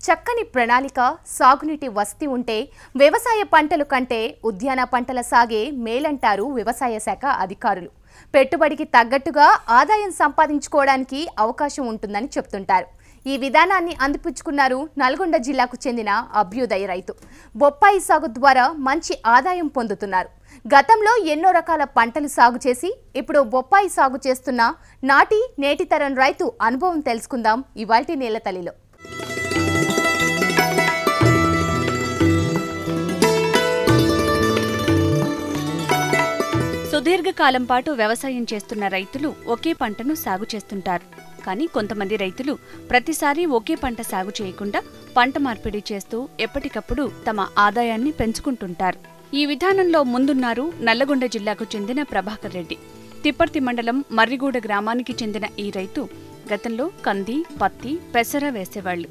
చక్కని ప్రణాళిక, సాగునీటి వసతి ఉంటే వ్యవసాయ పంటల కంటే ఉద్యాన పంటల సాగే మేలంటారు వ్యవసాయ శాఖ అధికారులు. పెట్టుబడికి తగ్గట్టుగా ఆదాయం సంపాదించుకోవడానికి అవకాశం ఉంటుందని చెప్తుంటారు. ఈ విధానాన్ని అందిపుచ్చుకున్నారు నల్గొండ జిల్లాకు చెందిన అభ్యుదయ రైతు. బొప్పాయి సాగు ద్వారా మంచి ఆదాయం పొందుతున్నారు. గతంలో ఎన్నో రకాల పంటలు సాగు చేసి ఇప్పుడు బొప్పాయి సాగు చేస్తున్న నాటి నేటి తరం రైతు అనుభవం తెలుసుకుందాం ఇవాల్టి నేలతల్లిలో. సుదీర్ఘకాలం పాటు వ్యవసాయం చేస్తున్న రైతులు ఒకే పంటను సాగు చేస్తుంటారు. కానీ కొంతమంది రైతులు ప్రతిసారి ఒకే పంట సాగు చేయకుండా పంట మార్పిడి చేస్తూ ఎప్పటికప్పుడు తమ ఆదాయాన్ని పెంచుకుంటుంటారు. ఈ విధానంలో ముందున్నారు నల్లగొండ జిల్లాకు చెందిన ప్రభాకర్ రెడ్డి. తిప్పర్తి మండలం మర్రిగూడ గ్రామానికి చెందిన ఈ రైతు గతంలో కంది, పత్తి, పెసర వేసేవాళ్లు.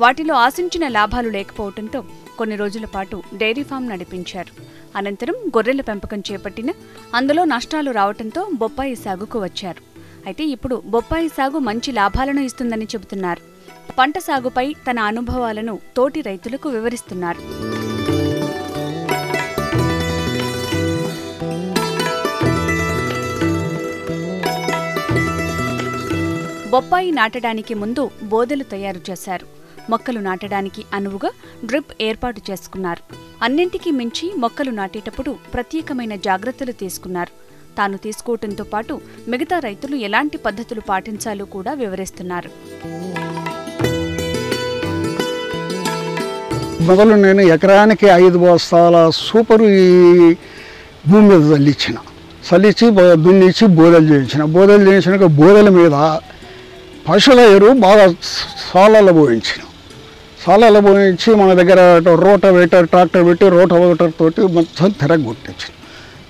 వాటిలో ఆశించిన లాభాలు లేకపోవడంతో కొన్ని రోజుల పాటు డైరీ ఫామ్ నడిపించారు. అనంతరం గొర్రెల పెంపకం చేపట్టిన అందులో నష్టాలు రావడంతో బొప్పాయి సాగుకు వచ్చారు. అయితే ఇప్పుడు బొప్పాయి సాగు మంచి లాభాలను ఇస్తుందని చెబుతున్నారు. పంట సాగుపై తన అనుభవాలను తోటి రైతులకు వివరిస్తున్నారు. బొప్పాయి నాటడానికి ముందు బోదెలు తయారు చేశారు. మొక్కలు నాటడానికి అనువుగా డ్రిప్ ఏర్పాటు చేసుకున్నారు. అన్నింటికీ మించి మొక్కలు నాటేటప్పుడు ప్రత్యేకమైన జాగ్రత్తలు తీసుకున్నారు. తాను తీసుకోవడంతో పాటు మిగతా రైతులు ఎలాంటి పద్ధతులు పాటించాలో కూడా వివరిస్తున్నారు. మొదలు నేను ఎకరానికి 5 బస్తాల సూపరు ఈ భూమి మీద చల్లించి దున్నిచ్చి బోదెలు చేయించినాక బోదెల మీద పశువుల ఎరువు బాగా సాలలో పోయించి మన దగ్గర రోటవేటర్ ట్రాక్టర్ పెట్టి రోటవేటర్ తోటి మొత్తం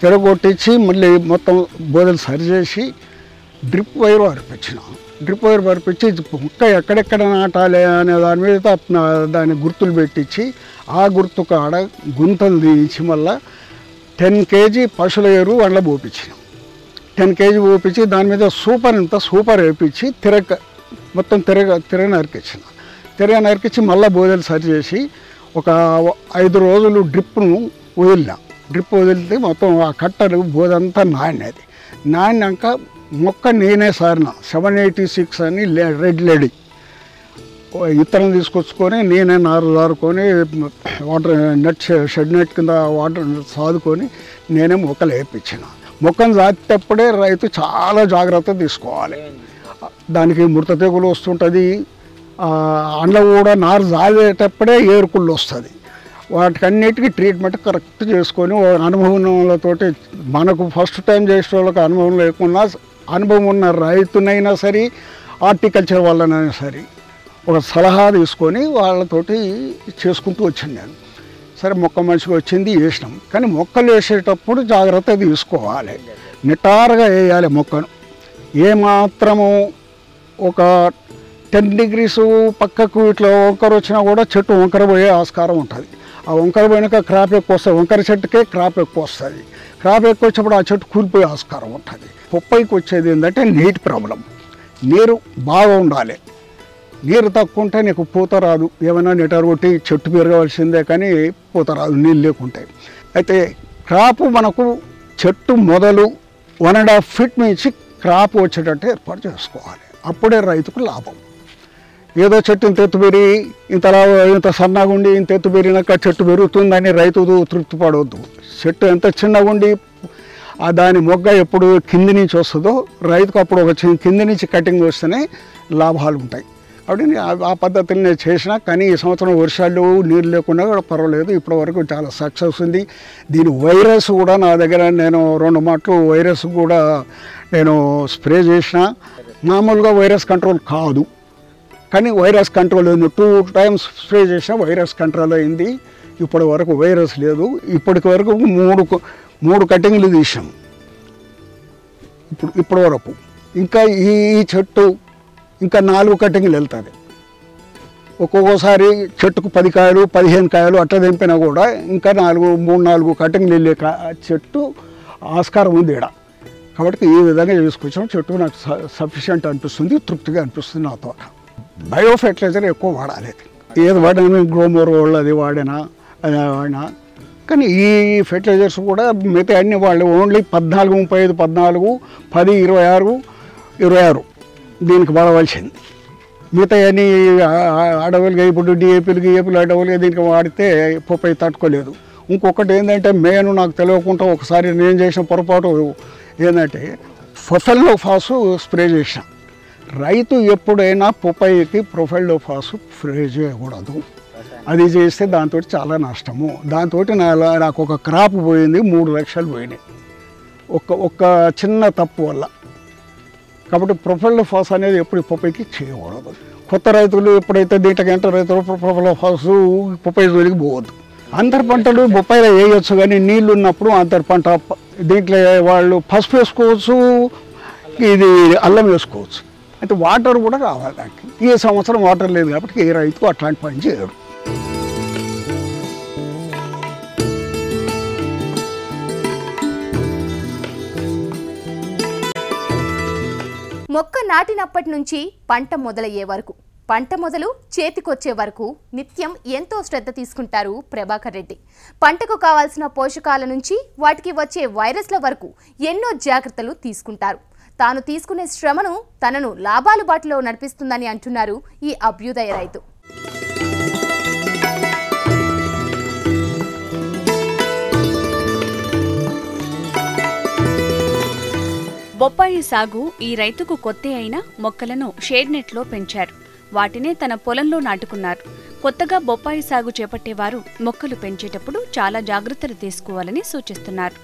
తిరగొట్టించి మళ్ళీ మొత్తం బోదెలు సరిచేసి డ్రిప్ వైర్ పరిపించి మొక్క ఎక్కడెక్కడ నాటాలి అనే దాని మీద దాని గుర్తులు పెట్టించి ఆ గుర్తు కాడ గుంతలు తీయించి మళ్ళీ 10 kg పశువుల ఎరువు అందులో పోపించినాం. 10 kg పోపించి దాని మీద సూపర్ వేపించి మొత్తం తిరగ నరికించి మళ్ళీ బోదెలు సరి చేసి ఒక 5 రోజులు డ్రిప్ను వదిలితే మొత్తం ఆ కట్టరు బోదంతా నాణ్యాక మొక్క నేనే సారిన 786 అని రెడ్ లేడీ ఇత్తనం తీసుకొచ్చుకొని నేనే నారు దారుకొని వాటర్ షెడ్ నెట్ కింద వాటర్ సాదుకొని నేనే మొక్కలు వేయించిన. మొక్కను జాతేటప్పుడే రైతు చాలా జాగ్రత్త తీసుకోవాలి. దానికి ముడత తెగులు వస్తుంటుంది. అందులో కూడా నారు జాదేటప్పుడే ఏరుకుళ్ళు వస్తుంది. వాటికన్నిటికీ ట్రీట్మెంట్ కరెక్ట్ చేసుకొని అనుభవంతోటి మనకు ఫస్ట్ టైం చేసే వాళ్ళకి అనుభవం లేకున్నా అనుభవం ఉన్న రైతునైనా సరే హార్టికల్చర్ వాళ్ళనైనా సరే ఒక సలహా తీసుకొని వాళ్ళతోటి చేసుకుంటూ వచ్చాను నేను. సరే మొక్క మంచిగా వచ్చింది, వేసినాం. కానీ మొక్కలు వేసేటప్పుడు జాగ్రత్త తీసుకోవాలి. నిటారుగా వేయాలి మొక్కను. ఏమాత్రము ఒక 10 degrees పక్కకు ఇట్లా వంకర వచ్చినా కూడా చెట్టు వంకర పోయే ఆస్కారం ఉంటుంది. ఆ వంకర పోయినాక క్రాప్ ఎక్కువ వస్తుంది. వంకర చెట్టుకే క్రాప్ ఎక్కువ వస్తుంది. క్రాప్ ఎక్కువ వచ్చినప్పుడు ఆ చెట్టు కూలిపోయే ఆస్కారం ఉంటుంది. బొప్పాయికి వచ్చేది ఏంటంటే నీటి ప్రాబ్లం. నీరు బాగా ఉండాలి. నీరు తక్కువ ఉంటే నీకు పూత రాదు. ఏమైనా నిటారు కొట్టి చెట్టు పెరగవలసిందే కానీ పూత రాదు నీళ్ళు లేకుంటే. అయితే క్రాపు మనకు చెట్టు మొదలు 1.5 feet నుంచి క్రాప్ వచ్చేటట్టు ఏర్పాటు చేసుకోవాలి. అప్పుడే రైతుకు లాభం. ఏదో చెట్టు ఇంత ఎత్తు పెరిగి ఇంత సన్నగా ఉండి ఇంత ఎత్తు పెరిగినాక చెట్టు పెరుగుతుందని రైతు తృప్తి పడవద్దు. చెట్టు ఎంత చిన్నగా ఉండి దాని మొగ్గ ఎప్పుడు కింది నుంచి వస్తుందో రైతుకు అప్పుడు ఒక కింది నుంచి కటింగ్ వస్తేనే లాభాలు ఉంటాయి. కాబట్టి ఆ పద్ధతిని నేను చేసినా. కానీ ఈ సంవత్సరం వర్షాలు నీరు లేకుండా కూడా పర్వాలేదు. ఇప్పటి వరకు చాలా సక్సెస్ ఉంది. దీని వైరస్ కూడా నా దగ్గర నేను 2 మాటలు వైరస్ కూడా నేను స్ప్రే చేసిన. మామూలుగా వైరస్ కంట్రోల్ కాదు, కానీ వైరస్ కంట్రోల్ అయింది. 2 times స్ప్రే చేసినా వైరస్ కంట్రోల్ అయింది. ఇప్పటి వరకు వైరస్ లేదు. ఇప్పటి వరకు 3 కటింగ్లు తీసాం ఇప్పటి వరకు. ఇంకా ఈ చెట్టు ఇంకా 4 కటింగ్లు వెళ్తుంది. ఒక్కొక్కసారి చెట్టుకు 10 కాయలు 15 కాయలు అట్లా తెంపినా కూడా ఇంకా 3-4 కటింగ్లు వెళ్ళే చెట్టు ఆస్కారం ఉంది ఇక్కడ. కాబట్టి ఈ విధంగా చేసుకొచ్చాం. చెట్టు నాకు సఫిషియంట్ అనిపిస్తుంది, తృప్తిగా అనిపిస్తుంది. నా తోట బయో ఫెర్టిలైజర్ ఎక్కువ వాడాలి. ఏది వాడినా గ్రోమోర్ వాళ్ళు అది వాడినా అది వాడినా, కానీ ఈ ఫెర్టిలైజర్స్ కూడా మిగతా అన్ని వాళ్ళు ఓన్లీ 14, 35, 14, 10, 26, 26 దీనికి వాడవలసింది. మిగతా అన్ని అడవులుగా ఇప్పుడు డిఏపీలు అడవులుగా దీనికి వాడితే పొప్పై తట్టుకోలేదు. ఇంకొకటి ఏంటంటే మెయిన్ నాకు తెలియకుండా ఒకసారి నేను చేసిన పొరపాటు ఏంటంటే ప్రొఫైల్డోఫాసు స్ప్రే చేసాం. రైతు ఎప్పుడైనా పొప్పైకి ప్రొఫైల్డోఫాసు స్ప్రే చేయకూడదు. అది చేస్తే దాంతో చాలా నష్టము. దాంతో నాకు ఒక క్రాప్ పోయింది, 3 లక్షలు పోయినాయి ఒక్క చిన్న తప్పు వల్ల. కాబట్టి ప్రొఫైల్డోఫాస్ అనేది ఎప్పుడు పొప్పైకి చేయకూడదు. కొత్త రైతులు ఎప్పుడైతే దీంట్లోకి ఎంటర్ రైతులు ప్రొఫైల్డోఫాస్ పొప్పై జోలికి పోవద్దు. అంతర పంటలు బొప్పాయిలో వేయచ్చు, కానీ నీళ్ళు ఉన్నప్పుడు అంతర పంట దీంట్లో వాళ్ళు పసుపు వేసుకోవచ్చు, ఇది అల్లం వేసుకోవచ్చు. అయితే వాటర్ కూడా కావాలి దానికి. ఈ సంవత్సరం వాటర్ లేదు కాబట్టి ఏ రైతు అట్లాంటి పని చేయడు. మొక్క నాటినప్పటి నుంచి పంట మొదలయ్యే వరకు, పంట మొదలు చేతికొచ్చే వరకు నిత్యం ఎంతో శ్రద్ధ తీసుకుంటారు ప్రభాకర్ రెడ్డి. పంటకు కావాల్సిన పోషకాల నుంచి వాటికి వచ్చే వైరస్ల వరకు ఎన్నో జాగ్రత్తలు తీసుకుంటారు. తాను తీసుకునే శ్రమను తనను లాభాల బాటలో నడిపిస్తుందని అంటున్నారు ఈ అభ్యుదయ రైతు. బొప్పాయి సాగు ఈ రైతుకు కొత్త అయిన మొక్కలను షేడ్ నెట్లో పెంచారు. వాటినే తన పొలంలో నాటుకున్నారు. కొత్తగా బొప్పాయి సాగు చేపట్టేవారు మొక్కలు పెంచేటప్పుడు చాలా జాగ్రత్తలు తీసుకోవాలని సూచిస్తున్నారు.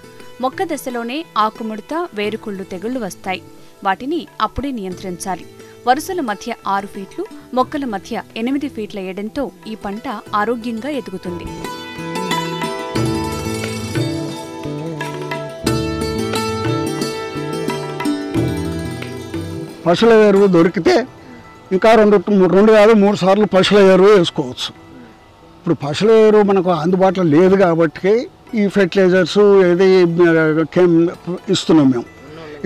మొక్క దశలోనే ఆకుముడత, వేరుకుళ్ళు తెగుళ్లు వస్తాయి. వాటిని అప్పుడే నియంత్రించాలి. వరుసల మధ్య 6 ఫీట్లు, మొక్కల మధ్య 8 ఫీట్ల ఎడంతో ఈ పంట ఆరోగ్యంగా ఎదుగుతుంది. పశువుల ఎరువు దొరికితే ఇంకా 2 కాదు 3 సార్లు పశువుల ఎరువు వేసుకోవచ్చు. ఇప్పుడు పశువుల ఎరువు మనకు అందుబాటులో లేదు కాబట్టి ఈ ఫెర్టిలైజర్స్ ఏది ఇస్తున్నాం మేము.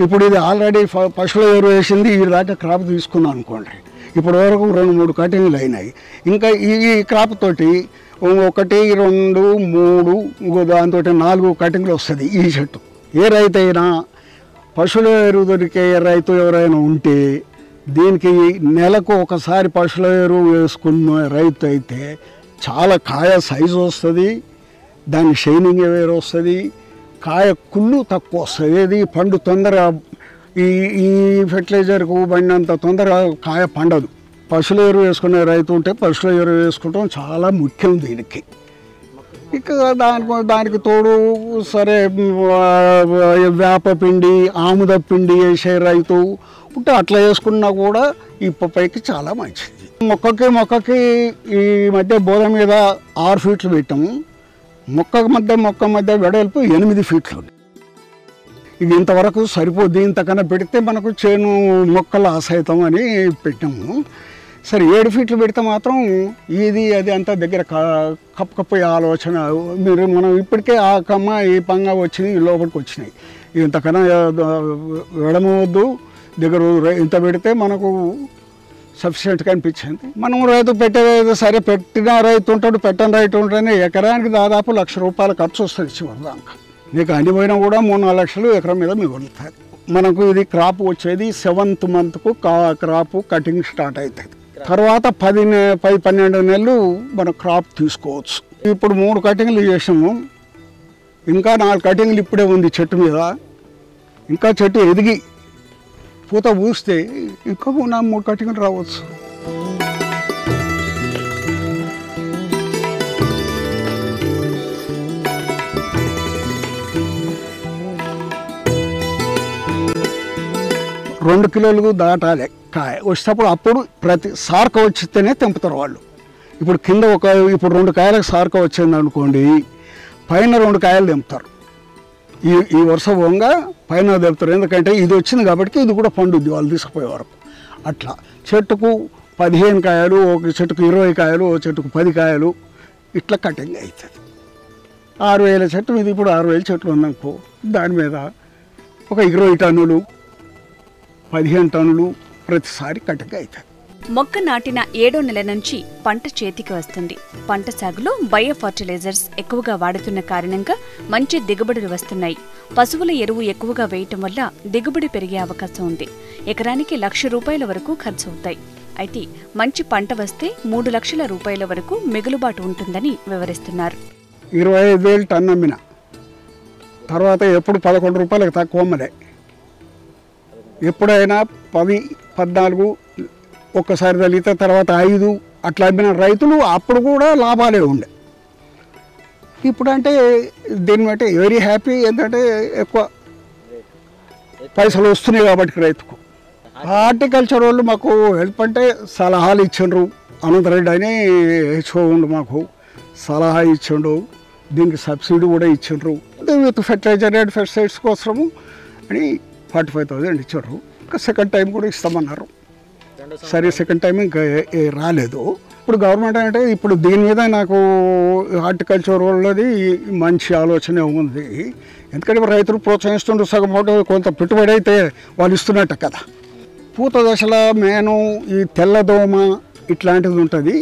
ఇప్పుడు ఇది ఆల్రెడీ పశువుల ఎరువు వేసింది, ఈ దాకా క్రాప్ తీసుకున్నాం అనుకోండి. ఇప్పటి వరకు 2-3 కటింగ్లు అయినాయి. ఇంకా ఈ క్రాప్ తోటి 1, 2, 3 ఇంకో దాంతో 4 కటింగ్లు వస్తుంది ఈ చెట్టు. ఏ రైతు అయినా పశువుల ఎరువు దొరికే రైతు ఎవరైనా ఉంటే దీనికి నెలకు ఒకసారి పశువుల ఎరువు వేసుకున్న రైతు అయితే చాలా కాయ సైజు వస్తుంది, దాని షైనింగ్ వేరు వస్తుంది, కాయ కుళ్ళు తక్కువ వస్తుంది. ఇది పండు తొందరగా ఈ ఫెర్టిలైజర్కు పడినంత తొందరగా కాయ పండదు. పశువుల ఎరువు వేసుకునే రైతు ఉంటే పశువుల ఎరువు వేసుకోవడం చాలా ముఖ్యం దీనికి. ఇక దానికి తోడు సరే వేపపిండి, ఆముద పిండి వేసే రైతు ఉంటే అట్లా వేసుకున్నా కూడా ఈ పొప్పైకి చాలా మంచిది. మొక్కకి ఈ మధ్య బోధ మీద 6 ఫీట్లు పెట్టాము. మొక్క మధ్య వెడల్పు 8 ఫీట్లు. ఇది ఇంతవరకు సరిపోద్ది. ఇంతకన్నా పెడితే మనకు చేను మొక్కలు ఆసైతం అని పెట్టాము. సరే 7 ఫీట్లు పెడితే మాత్రం ఇది అది అంతా దగ్గర కప్పకపోయే ఆలోచన. మనం ఇప్పటికే ఆ కమ్మ ఈ పంగా వచ్చినాయి, లోపలికి వచ్చినాయి. ఇంతకన్నా వెడమవద్దు, దగ్గర ఇంత పెడితే మనకు సఫిషియెంట్గా అనిపించింది. మనం రైతు పెట్టేది సరే, పెట్టిన రైతు ఉంటాడు, పెట్టని రైతు ఉంటాడని ఎకరానికి దాదాపు ₹1,00,000 ఖర్చు వస్తుంది చివరిదాకా. నీకు అనిపోయినా కూడా 3-4 లక్షలు ఎకరం మీద మిగులుతుంది. మనకు ఇది క్రాప్ వచ్చేది 7th మంత్కు క్రాప్ కటింగ్ స్టార్ట్ అవుతుంది. తర్వాత 10-12 నెలలు మనం క్రాప్ తీసుకోవచ్చు. ఇప్పుడు 3 కటింగ్లు చేసాము, ఇంకా 4 కటింగ్లు ఇప్పుడే ఉంది చెట్టు మీద. ఇంకా చెట్టు ఎదిగి పూత పూస్తే ఇంకా 3 కటింగ్లు రావచ్చు. రెండు కిలోలు దాటాలి కాయ వచ్చేటప్పుడు. అప్పుడు ప్రతి సార్క వచ్చితేనే తెంపుతారు వాళ్ళు. ఇప్పుడు కింద ఇప్పుడు 2 కాయలకు సార్క వచ్చింది అనుకోండి, పైన 2 కాయలు తెంపుతారు. ఈ వరుస పోగా పైన తెంపుతారు. ఎందుకంటే ఇది వచ్చింది కాబట్టి ఇది కూడా పండుద్ది వాళ్ళు తీసుకుపోయే వరకు. అట్లా చెట్టుకు 15 కాయలు, ఒక చెట్టుకు 20 కాయలు, ఒక చెట్టుకు 10 కాయలు ఇట్లా కటింగ్ అవుతుంది. 6,000 చెట్టు ఇది. ఇప్పుడు 6,000 చెట్లు ఉందనుకో, దాని మీద ఒక 20 టన్నులు 15 టన్నులు ప్రతిసారి కటింగ్ అవుతుంది. మొక్క నాటిన 7వ నెల నుంచి పంట చేతికి వస్తుంది. పంట సాగులో బయో ఫర్టిలైజర్స్ ఎక్కువగా వాడుతున్న కారణంగా మంచి దిగుబడులు వస్తున్నాయి. పశువుల ఎరువు ఎక్కువగా వేయటం వల్ల దిగుబడి పెరిగే అవకాశం ఉంది. ఎకరానికి ₹1,00,000 వరకు ఖర్చవుతాయి. అయితే మంచి పంట వస్తే 3 లక్షల రూపాయల వరకు మిగులుబాటు ఉంటుందని వివరిస్తున్నారు. 25,000 టన్ను అమ్మిన తర్వాత ఎప్పుడు ₹11 తక్కువ అమ్మలే. ఎప్పుడైనా 10, 14 ఒక్కసారి తగిలితే తర్వాత 5 అట్లా అమ్మిన రైతులు అప్పుడు కూడా లాభాలే ఉండే. ఇప్పుడంటే దీన్ని బట్టి వెరీ హ్యాపీ. ఏంటంటే ఎక్కువ పైసలు వస్తున్నాయి కాబట్టి రైతుకు. హార్టికల్చర్ వాళ్ళు మాకు హెల్ప్ అంటే సలహాలు ఇచ్చిండ్రు. అనంతరెడ్డి అని హెచ్ఓ ఉండు మాకు సలహా ఇచ్చిండు. దీనికి సబ్సిడీ కూడా ఇచ్చిండ్రు. విత్ ఫెర్టిలైజర్ అండ్ పెస్టిసైడ్స్ కోసము అని 45,000 ఇచ్చారు. ఇంకా సెకండ్ టైం కూడా ఇస్తామన్నారు. సరే సెకండ్ టైం ఇంకా రాలేదు. ఇప్పుడు గవర్నమెంట్ అంటే ఇప్పుడు దీని మీద నాకు హార్టికల్చర్ వాళ్ళది మంచి ఆలోచన ఉంది. ఎందుకంటే రైతులు ప్రోత్సహిస్తుండ్రు. సగం కొంత పెట్టుబడి అయితే వాళ్ళు ఇస్తున్నట్టు కదా. పూత దశలో మేను ఈ తెల్లదోమ ఇట్లాంటిది ఉంటుంది.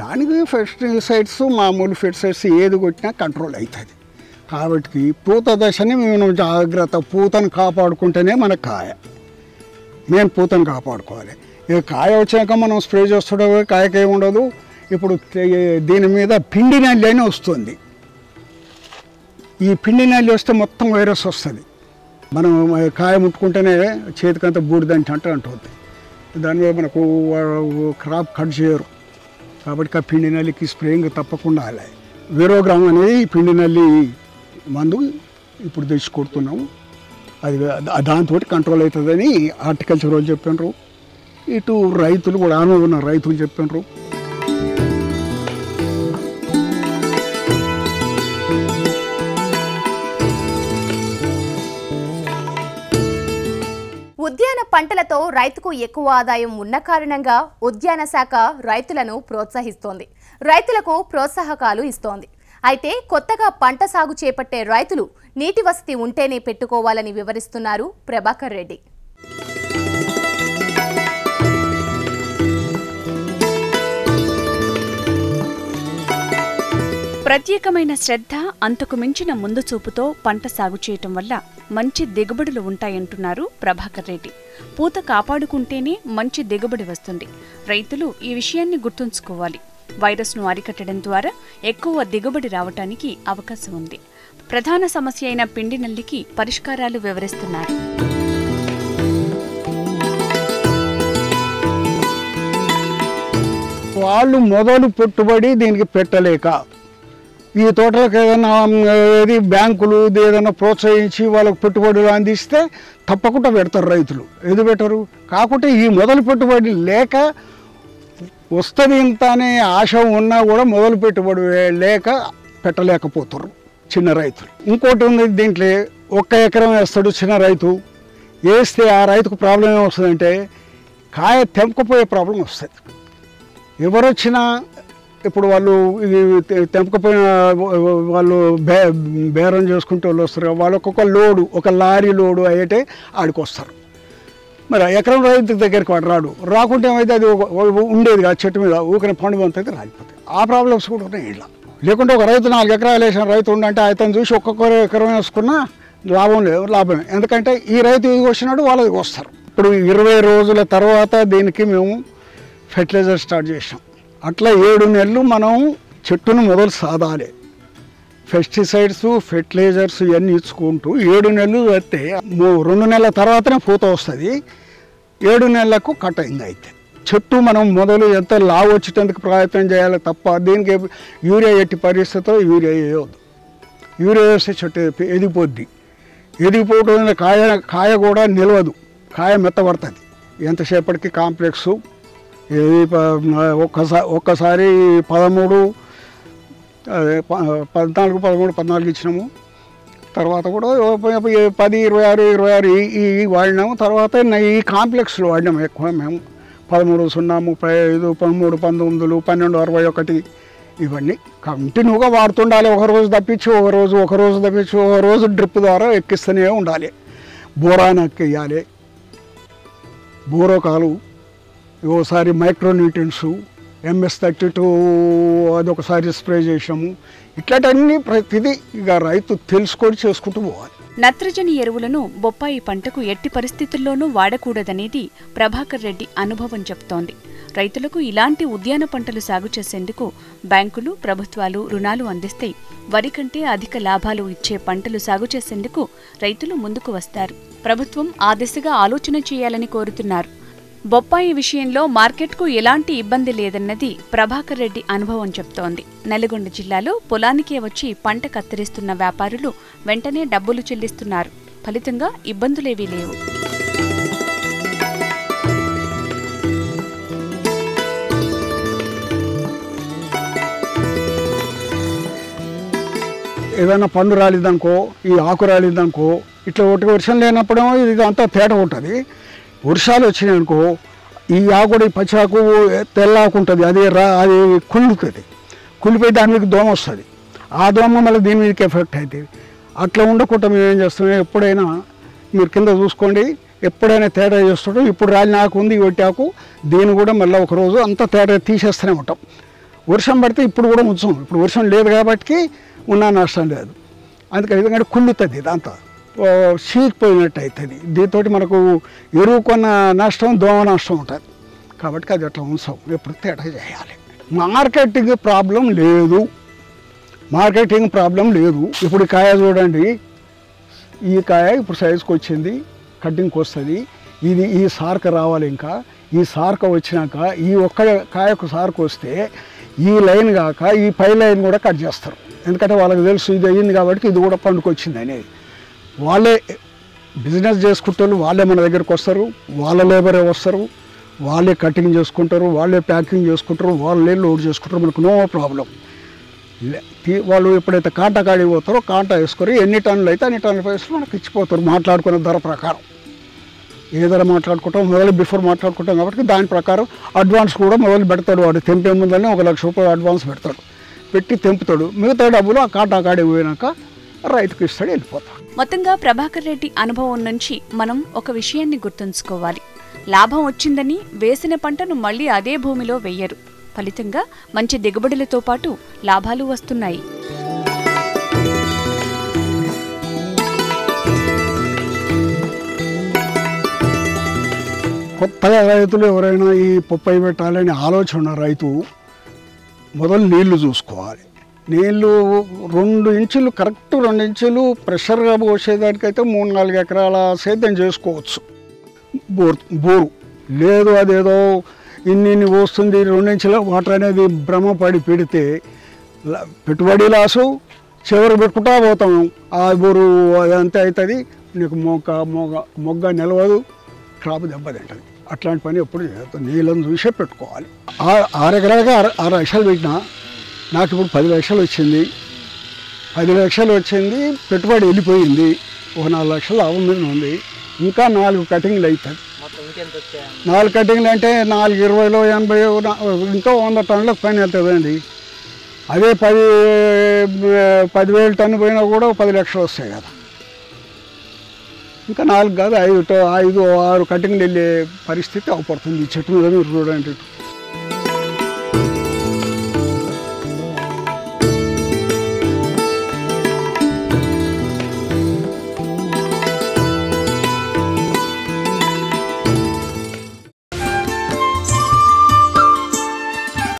దానికి పెస్టిసైడ్స్ మామూలు పెస్టిసైడ్స్ ఏది కొట్టినా కంట్రోల్ అవుతుంది. కాబట్టి పూత దశని మేము జాగ్రత్త, పూతను కాపాడుకుంటేనే మన కాయ. మేము పూతను కాపాడుకోవాలి. ఇక కాయ వచ్చాక మనం స్ప్రే చేస్తుండే కాయకి ఏమి ఉండదు. ఇప్పుడు దీని మీద పిండి నల్లి అని వస్తుంది. ఈ పిండి నల్లి వస్తే మొత్తం వైరస్ వస్తుంది. మనం కాయ ముట్టుకుంటేనే చేతికంతా బూడిదంటే అంటుంది. దాని మీద మనకు క్రాప్ కట్ చేయరు. కాబట్టి ఆ పిండి నల్లికి స్ప్రేయింగ్ తప్పకుండా అలా విరోగ్రామ్ అనేది పిండి నల్లి మందు ఇప్పుడు తెచ్చి కొడుతున్నాము. అది దాంతో కంట్రోల్ అవుతుందని హార్టికల్చర్ వాళ్ళు చెప్పినారు. ఇటు రైతులు కూడా అనుభవం ఉన్న రైతులు చెప్పినారు. ఉద్యాన పంటలతో రైతుకు ఎక్కువ ఆదాయం ఉన్న కారణంగా ఉద్యాన శాఖ రైతులను ప్రోత్సహిస్తోంది. రైతులకు ప్రోత్సాహకాలు ఇస్తోంది. అయితే కొత్తగా పంట సాగు చేపట్టే రైతులు నీటి వసతి ఉంటేనే పెట్టుకోవాలని వివరిస్తున్నారు ప్రభాకర్ రెడ్డి. ప్రత్యేకమైన శ్రద్ధ, అంతకు మించిన ముందు చూపుతో పంట సాగు చేయటం వల్ల మంచి దిగుబడులు ఉంటాయంటున్నారు ప్రభాకర్ రెడ్డి. పూత కాపాడుకుంటేనే మంచి దిగుబడి వస్తుంది. రైతులు ఈ విషయాన్ని గుర్తుంచుకోవాలి. వైరస్ను అరికట్టడం ద్వారా ఎక్కువ దిగుబడి రావటానికి అవకాశం ఉంది. ప్రధాన సమస్య అయిన పిండి నల్లికి పరిష్కారాలు వివరిస్తున్నారు. వాళ్ళు మొదలు పెట్టుబడి దీనికి పెట్టలేక ఈ తోటలకు ఏదైనా బ్యాంకులు ఏదైనా ప్రోత్సహించి వాళ్ళకు పెట్టుబడులు అందిస్తే తప్పకుండా పెడతారు రైతులు. ఏది పెట్టరు? కాకుంటే ఈ మొదలు పెట్టుబడి లేక వస్తుంది ఇంత అనే ఆశ ఉన్నా కూడా మొదలు పెట్టుబడి లేక పెట్టలేకపోతారు చిన్న రైతులు. ఇంకోటి ఉంది దీంట్లో, 1 ఎకరం వేస్తాడు చిన్న రైతు. వేస్తే ఆ రైతుకు ప్రాబ్లం ఏమొస్తుందంటే కాయ తెంపకపోయే ప్రాబ్లం వస్తుంది. ఎవరొచ్చినా ఇప్పుడు వాళ్ళు ఇది తెంపకపోయిన వాళ్ళు బేరం చేసుకుంటే వాళ్ళు వస్తారు. వాళ్ళు ఒక్కొక్క లోడు, ఒక లారీ లోడు అయితే ఆడికి వస్తారు. మరి ఎకరం రైతు దగ్గరికి వాడు రాడు. రాకుంటే ఏమైతే అది ఉండేది కాదు చెట్టు మీద ఊరిని పండు పంతైతే రాలిపోతాయి. ఆ ప్రాబ్లమ్స్ కూడా ఉన్నాయి ఇలా. లేకుంటే ఒక రైతు 4 ఎకరాలు వేసిన రైతు ఉండంటే అతను చూసి ఒక్కొక్క ఎకరం వేసుకున్నా లాభం లేదు, లాభమే. ఎందుకంటే ఈ రైతు ఇది వచ్చినాడు వాళ్ళది వస్తారు. ఇప్పుడు 20 రోజుల తర్వాత దీనికి మేము ఫెర్టిలైజర్ స్టార్ట్ చేసాం. అట్లా 7 నెలలు మనం చెట్టును మొదలు సాధాలి. పెస్టిసైడ్స్, ఫెర్టిలైజర్స్ ఇవన్నీ ఇచ్చుకుంటూ 7 నెలలు వస్తే 2 నెలల తర్వాతనే పూత వస్తుంది. 7 నెలలకు కటింగ్ అయితే చెట్టు మనం మొదలు ఎంత లావు వచ్చేటందుకు ప్రయత్నం చేయాలి తప్ప దీనికి యూరియా ఎట్టి పరిస్థితితో యూరియా వేయవద్దు. యూరియా వేస్తే చెట్టు ఎదిగిపోద్ది. ఎదిగిపోవడం కాయ కూడా నిలవదు, కాయ మెత్తబడుతుంది. ఎంతసేపటికి కాంప్లెక్స్ ఒక్కసారి 13, 14, 14 ఇచ్చినాము. తర్వాత కూడా 10, 26 ఈ వాడినాము. తర్వాత ఈ కాంప్లెక్స్లో వాడినాము ఎక్కువ మేము. 13, 0, 35, 13, 19, 12, 61 ఇవన్నీ కంటిన్యూగా వాడుతుండాలి. ఒకరోజు తప్పించి ఒకరోజు డ్రిప్ ద్వారా ఎక్కిస్తూనే ఉండాలి. బోరాన్ ఎక్కియాలి, బోరోకాలు ఓసారి మైక్రోన్యూట్రియన్స్ MS-32 అదొకసారి స్ప్రే చేసాము. ఇట్లాంటివన్నీ ప్రతిదీ ఇక రైతు తెలుసుకొని చేసుకుంటూ పోవాలి. నత్రజని ఎరువులను బొప్పాయి పంటకు ఎట్టి పరిస్థితుల్లోనూ వాడకూడదనేది ప్రభాకర్ రెడ్డి అనుభవం చెప్తోంది. రైతులకు ఇలాంటి ఉద్యాన పంటలు సాగు చేసేందుకు బ్యాంకులు, ప్రభుత్వాలు రుణాలు అందిస్తే వరి కంటే అధిక లాభాలు ఇచ్చే పంటలు సాగు చేసేందుకు రైతులు ముందుకు వస్తారు. ప్రభుత్వం ఆ దిశగా ఆలోచన చేయాలని కోరుతున్నారు. బొప్పాయి విషయంలో మార్కెట్కు ఎలాంటి ఇబ్బంది లేదన్నది ప్రభాకర్ రెడ్డి అనుభవం చెప్తోంది. నల్గొండ జిల్లాలో పొలానికే వచ్చి పంట కత్తిరిస్తున్న వ్యాపారులు వెంటనే డబ్బులు చెల్లిస్తున్నారు. ఫలితంగా ఇబ్బందులేవీ లేవు. ఏదైనా పండు రాలిద్దనుకో, ఈ ఆకు రాలిద్దనుకో, ఇట్లా ఒకటి వర్షం లేనప్పుడు ఇది అంతా తేట ఉంటుంది. వర్షాలు వచ్చినాయనుకో ఈ ఆకు ఈ పచ్చాకు తెల్లాకు ఉంటుంది, అది కుళ్ళుతుంది. కుళ్ళిపోయి దాని మీద దోమ వస్తుంది. ఆ దోమ మళ్ళీ దీని మీదకి ఎఫెక్ట్ అవుతుంది. అట్లా ఉండకుండా మేము ఏం చేస్తాం, ఎప్పుడైనా మీరు కింద చూసుకోండి, ఎప్పుడైనా తేడా చేస్తుంటాం. ఇప్పుడు రాలిన ఆకు ఉంది, ఒట్టి ఆకు, దీన్ని కూడా మళ్ళీ ఒకరోజు అంతా తేడా తీసేస్తూనే ఉంటాం. వర్షం పడితే ఇప్పుడు కూడా ఉంచాం. ఇప్పుడు వర్షం లేదు కాబట్టి ఉన్న నష్టం లేదు. అందుకని ఎందుకంటే కుళ్ళుతుంది, ఇదంతా చీకిపోయినట్టు అవుతుంది. దీంతో మనకు ఎరువు కొన్న నష్టం, దోమ నష్టం ఉంటుంది. కాబట్టి అది అట్లా ఉంచాం. ఎప్పుడు తేడా చేయాలి. మార్కెటింగ్ ప్రాబ్లం లేదు. ఇప్పుడు కాయ చూడండి, ఈ కాయ ఇప్పుడు సైజుకి వచ్చింది, కటింగ్కి వస్తుంది. ఈ సార్క రావాలి. ఇంకా ఈ సార్క వచ్చినాక ఈ ఒక్క కాయకు సార్క వస్తే ఈ లైన్ కాక ఈ పై లైన్ కూడా కట్ చేస్తారు. ఎందుకంటే వాళ్ళకి తెలుసు ఇది అయ్యింది కాబట్టి ఇది కూడా పండుకొచ్చింది అనేది. వాళ్ళే బిజినెస్ చేసుకుంటారు, వాళ్ళే మన దగ్గరికి వస్తారు, వాళ్ళ లేబరే వస్తారు, వాళ్ళే కటింగ్ చేసుకుంటారు, వాళ్ళే ప్యాకింగ్ చేసుకుంటారు, వాళ్ళే లోడ్ చేసుకుంటారు. మనకు నో ప్రాబ్లం. వాళ్ళు ఎప్పుడైతే కాంటా కాడికి పోతారో కాంటా వేసుకొని ఎన్ని టన్నులు అయితే అన్ని టన్నుల వేసుకొని మనకు ఇచ్చిపోతారు మాట్లాడుకునే ధర ప్రకారం. ఏ ధర మాట్లాడుకుంటాం బిఫోర్ మాట్లాడుకుంటాం కాబట్టి దాని ప్రకారం అడ్వాన్స్ కూడా మొదలు పెడతాడు. వాడు తెంపే ముందని ₹1,00,000 అడ్వాన్స్ పెడతాడు, పెట్టి తెంపుతాడు. మిగతా డబ్బులు ఆ కాంటా కాడికి పోయినాక రైతుకు ఇస్తాడు, వెళ్ళిపోతాడు. మొత్తంగా ప్రభాకర్ రెడ్డి అనుభవం నుంచి మనం ఒక విషయాన్ని గుర్తుంచుకోవాలి. లాభం వచ్చిందని వేసిన పంటను మళ్లీ అదే భూమిలో వెయ్యరు. ఫలితంగా మంచి దిగుబడులతో పాటు లాభాలు వస్తున్నాయి. కొత్తగా రైతులు ఎవరైనా ఈ బొప్పాయి పెట్టాలని ఆలోచన ఉన్న రైతు మొదలు నీళ్లు చూసుకోవాలి. నీళ్ళు 2 ఇంచులు కరెక్ట్ 2 ఇంచులు ప్రెషర్గా పోసేదానికైతే 3-4 ఎకరాల సేద్యం చేసుకోవచ్చు. బోరు లేదు, అదేదో ఇన్ని పోస్తుంది 2 ఇంచుల వాటర్ అనేది భ్రమపడి పెడితే పెట్టుబడి లాసు, చివరి పెట్టుకుంటా పోతాం. ఆ బోరు అదంతా అవుతుంది, నీకు మొగ్గ నిలవదు, క్రాప్ దెబ్బతింటుంది. అట్లాంటి పని ఎప్పుడు చేయదు. నీళ్ళని చూసే పెట్టుకోవాలి. 6 ఎకరాలుగా 6 లక్షలు పెట్టినా నాకు ఇప్పుడు 10 లక్షలు వచ్చింది. 10 లక్షలు వచ్చింది, పెట్టుబడి వెళ్ళిపోయింది. 4 లక్షలు లాభం మీద ఉంది. ఇంకా 4 కటింగ్లు అవుతుంది. 4 కటింగ్లు అంటే 4 20లో 80 ఇంకా 100 టన్నులకు పని వెళ్తుందండి. అదే 10,000 టన్ను పోయినా కూడా 10 లక్షలు వస్తాయి కదా. ఇంకా 4 కాదు 5-6 కటింగ్లు వెళ్ళే పరిస్థితి అవపడుతుంది. చెట్టు మీద మీరు చూడండి.